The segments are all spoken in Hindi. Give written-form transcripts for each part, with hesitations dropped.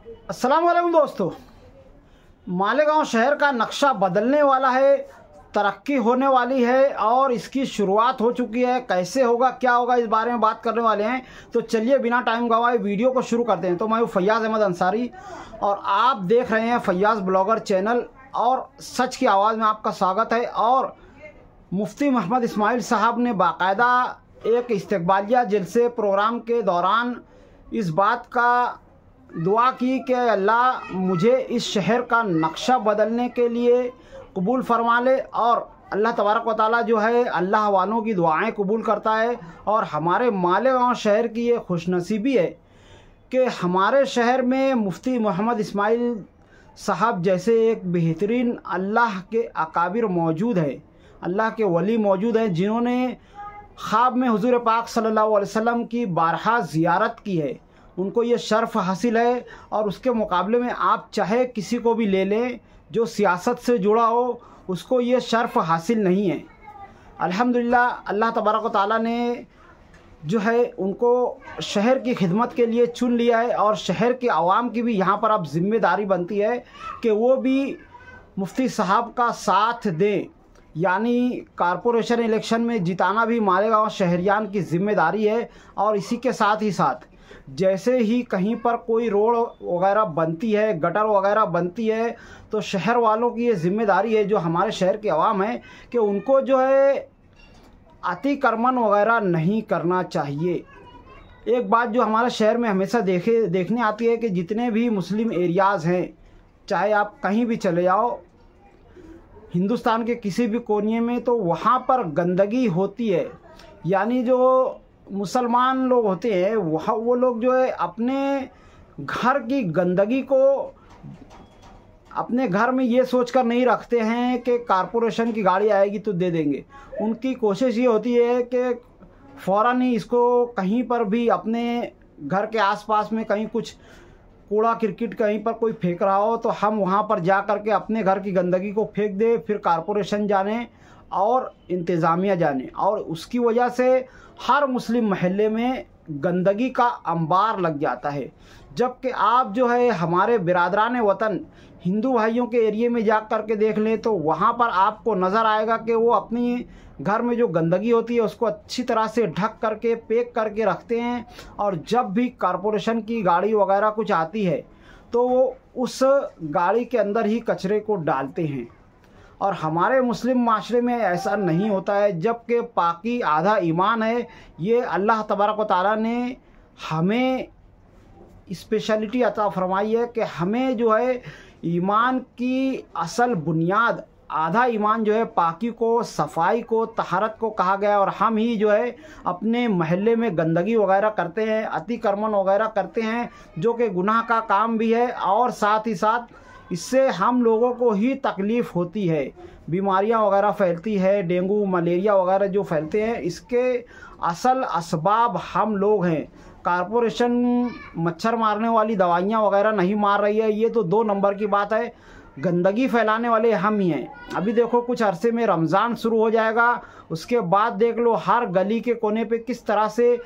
अस्सलाम वालेकुम दोस्तों। मालेगांव शहर का नक्शा बदलने वाला है, तरक्की होने वाली है और इसकी शुरुआत हो चुकी है। कैसे होगा, क्या होगा, इस बारे में बात करने वाले हैं। तो चलिए बिना टाइम गवाए वीडियो को शुरू करते हैं। तो मैं हूँ फैयाज़ अहमद अंसारी और आप देख रहे हैं फैयाज़ ब्लॉगर चैनल और सच की आवाज़ में आपका स्वागत है। और मुफ्ती मोहम्मद इस्माइल साहब ने बाकायदा एक इस्तकबालिया जलसे प्रोग्राम के दौरान इस बात का दुआ की कि अल्लाह मुझे इस शहर का नक्शा बदलने के लिए कबूल फरमा ले। और अल्लाह तबारक व तआला जो है अल्लाह वालों की दुआएं कबूल करता है। और हमारे मालेगांव शहर की ये खुशनसीबी है कि हमारे शहर में मुफ्ती मोहम्मद इस्माइल साहब जैसे एक बेहतरीन अल्लाह के अकाबिर मौजूद है, अल्लाह के वली मौजूद हैं, जिन्होंने ख्वाब में हुजूर पाक सल्लल्लाहु अलैहि वसल्लम की बारहा ज़ियारत की है। उनको ये शर्फ़ हासिल है। और उसके मुकाबले में आप चाहे किसी को भी ले लें जो सियासत से जुड़ा हो, उसको ये शर्फ़ हासिल नहीं है। अल्हम्दुलिल्लाह अल्लाह तबारक व तआला ने जो है उनको शहर की खिदमत के लिए चुन लिया है। और शहर के आवाम की भी यहाँ पर अब ज़िम्मेदारी बनती है कि वो भी मुफ्ती साहब का साथ दें। यानी कारपोरेशन इलेक्शन में जिताना भी मालेगांव शहरियान की ज़िम्मेदारी है। और इसी के साथ ही साथ जैसे ही कहीं पर कोई रोड वगैरह बनती है, गटर वगैरह बनती है, तो शहर वालों की ये ज़िम्मेदारी है, जो हमारे शहर के अवाम हैं, कि उनको जो है अतिक्रमण वगैरह नहीं करना चाहिए। एक बात जो हमारे शहर में हमेशा देखने आती है कि जितने भी मुस्लिम एरियाज़ हैं, चाहे आप कहीं भी चले जाओ हिंदुस्तान के किसी भी कोने में, तो वहाँ पर गंदगी होती है। यानी जो मुसलमान लोग होते हैं वो लोग जो है अपने घर की गंदगी को अपने घर में ये सोचकर नहीं रखते हैं कि कारपोरेशन की गाड़ी आएगी तो दे देंगे। उनकी कोशिश ये होती है कि फ़ौरन ही इसको कहीं पर भी अपने घर के आसपास में कहीं कुछ कूड़ा क्रिकेट कहीं पर कोई फेंक रहा हो तो हम वहाँ पर जा कर के अपने घर की गंदगी को फेंक दे, फिर कारपोरेशन जाने और इंतज़ामिया जाने। और उसकी वजह से हर मुस्लिम महल्ले में गंदगी का अंबार लग जाता है। जबकि आप जो है हमारे बिरादरान वतन हिंदू भाइयों के एरिए में जा कर के देख लें तो वहाँ पर आपको नज़र आएगा कि वो अपनी घर में जो गंदगी होती है उसको अच्छी तरह से ढक करके पैक करके रखते हैं। और जब भी कारपोरेशन की गाड़ी वगैरह कुछ आती है तो वो उस गाड़ी के अंदर ही कचरे को डालते हैं। और हमारे मुस्लिम माशरे में ऐसा नहीं होता है, जबकि पाकी आधा ईमान है। ये अल्लाह तबारक व तआला ने हमें स्पेशलिटी अता फरमाई है कि हमें जो है ईमान की असल बुनियाद आधा ईमान जो है पाकी को, सफाई को, तहारत को कहा गया। और हम ही जो है अपने महल्ले में गंदगी वगैरह करते हैं, अतिक्रमण वगैरह करते हैं, जो कि गुनाह का काम भी है। और साथ ही साथ इससे हम लोगों को ही तकलीफ़ होती है, बीमारियां वगैरह फैलती है, डेंगू मलेरिया वगैरह जो फैलते हैं, इसके असल असबाब हम लोग हैं। कारपोरेशन मच्छर मारने वाली दवाइयां वगैरह नहीं मार रही है, ये तो 2 नंबर की बात है। गंदगी फैलाने वाले हम ही हैं। अभी देखो कुछ अरसे में रमज़ान शुरू हो जाएगा, उसके बाद देख लो हर गली के कोने पे किस तरह से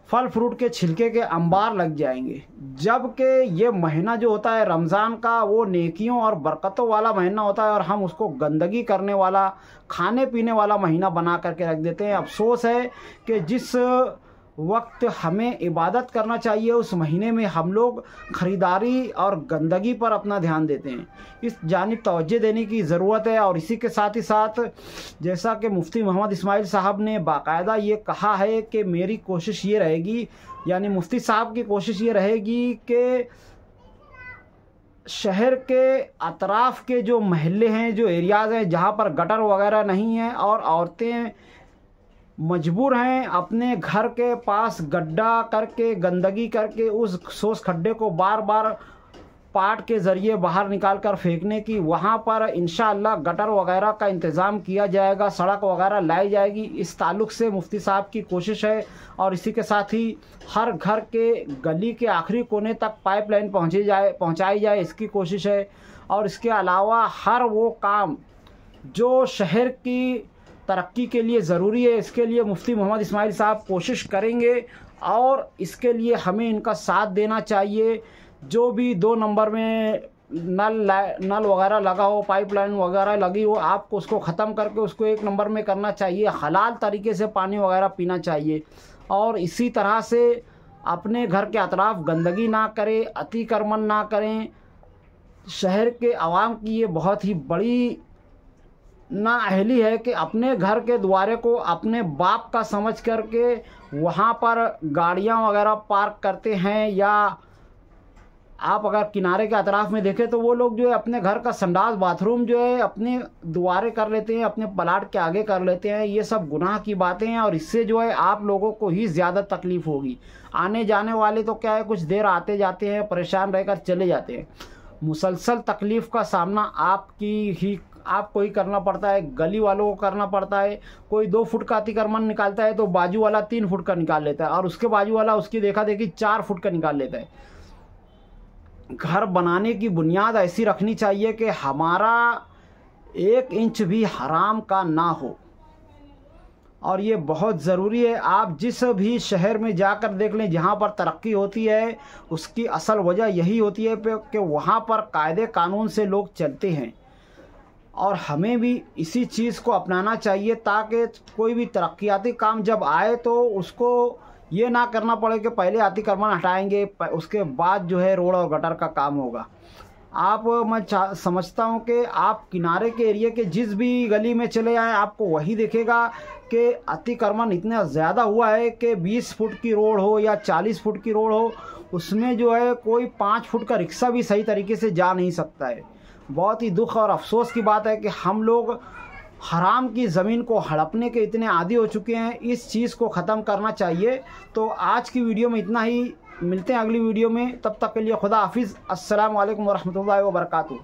फल फ्रूट के छिलके के अंबार लग जाएंगे। जबकि ये महीना जो होता है रमज़ान का, वो नेकियों और बरकतों वाला महीना होता है, और हम उसको गंदगी करने वाला, खाने पीने वाला महीना बना करके रख देते हैं। अफसोस है कि जिस वक्त हमें इबादत करना चाहिए उस महीने में हम लोग ख़रीदारी और गंदगी पर अपना ध्यान देते हैं। इस जानिब तवज्जो देने की ज़रूरत है। और इसी के साथ ही साथ जैसा कि मुफ्ती मोहम्मद इस्माइल साहब ने बाकायदा ये कहा है कि मेरी कोशिश ये रहेगी, यानी मुफ्ती साहब की कोशिश ये रहेगी कि शहर के अतराफ़ के जो महल्ले हैं, जो एरियाज़ हैं जहाँ पर गटर वगैरह नहीं है और औरतें मजबूर हैं अपने घर के पास गड्ढा करके, गंदगी करके उस सोस खड्डे को बार बार पाट के ज़रिए बाहर निकाल कर फेंकने की, वहाँ पर इंशाअल्लाह गटर वगैरह का इंतज़ाम किया जाएगा, सड़क वगैरह लाई जाएगी। इस ताल्लुक़ से मुफ्ती साहब की कोशिश है। और इसी के साथ ही हर घर के गली के आखिरी कोने तक पाइपलाइन पहुँचाई जाए, इसकी कोशिश है। और इसके अलावा हर वो काम जो शहर की तरक्की के लिए ज़रूरी है, इसके लिए मुफ्ती मोहम्मद इस्माइल साहब कोशिश करेंगे और इसके लिए हमें इनका साथ देना चाहिए। जो भी 2 नंबर में नल वगैरह लगा हो, पाइपलाइन वगैरह लगी हो, आपको उसको ख़त्म करके उसको 1 नंबर में करना चाहिए। हलाल तरीके से पानी वगैरह पीना चाहिए। और इसी तरह से अपने घर के अतराफ गंदगी ना करें, अतिक्रमण ना करें। शहर के आवाम की ये बहुत ही बड़ी नाअहली है कि अपने घर के द्वारे को अपने बाप का समझ करके वहाँ पर गाड़ियाँ वगैरह पार्क करते हैं। या आप अगर किनारे के अतराफ़ में देखें तो वो लोग जो है अपने घर का संडास बाथरूम जो है अपने द्वारे कर लेते हैं, अपने प्लाट के आगे कर लेते हैं। ये सब गुनाह की बातें हैं और इससे जो है आप लोगों को ही ज़्यादा तकलीफ़ होगी। आने जाने वाले तो क्या है, कुछ देर आते जाते हैं, परेशान रहकर चले जाते हैं। मुसलसल तकलीफ़ का सामना आपको ही करना पड़ता है, गली वालों को करना पड़ता है। कोई 2 फुट का अतिक्रमण निकालता है तो बाजू वाला 3 फुट का निकाल लेता है और उसके बाजू वाला उसकी देखा देखी 4 फुट का निकाल लेता है। घर बनाने की बुनियाद ऐसी रखनी चाहिए कि हमारा 1 इंच भी हराम का ना हो। और ये बहुत ज़रूरी है। आप जिस भी शहर में जाकर देख लें जहाँ पर तरक्की होती है, उसकी असल वजह यही होती है कि वहाँ पर कायदे कानून से लोग चलते हैं। और हमें भी इसी चीज़ को अपनाना चाहिए ताकि कोई भी तरक्याती काम जब आए तो उसको ये ना करना पड़े कि पहले अतिक्रमण हटाएंगे उसके बाद जो है रोड और गटर का काम होगा। मैं समझता हूँ कि आप किनारे के एरिया के जिस भी गली में चले आए आपको वही दिखेगा कि अतिक्रमण इतना ज़्यादा हुआ है कि 20 फुट की रोड हो या 40 फुट की रोड हो, उसमें जो है कोई 5 फुट का रिक्शा भी सही तरीके से जा नहीं सकता है। बहुत ही दुख और अफसोस की बात है कि हम लोग हराम की ज़मीन को हड़पने के इतने आदी हो चुके हैं। इस चीज़ को ख़त्म करना चाहिए। तो आज की वीडियो में इतना ही, मिलते हैं अगली वीडियो में। तब तक के लिए खुदा हाफिज़। अस्सलाम वालेकुम वरहमतुल्लाहि वबरकातुहू।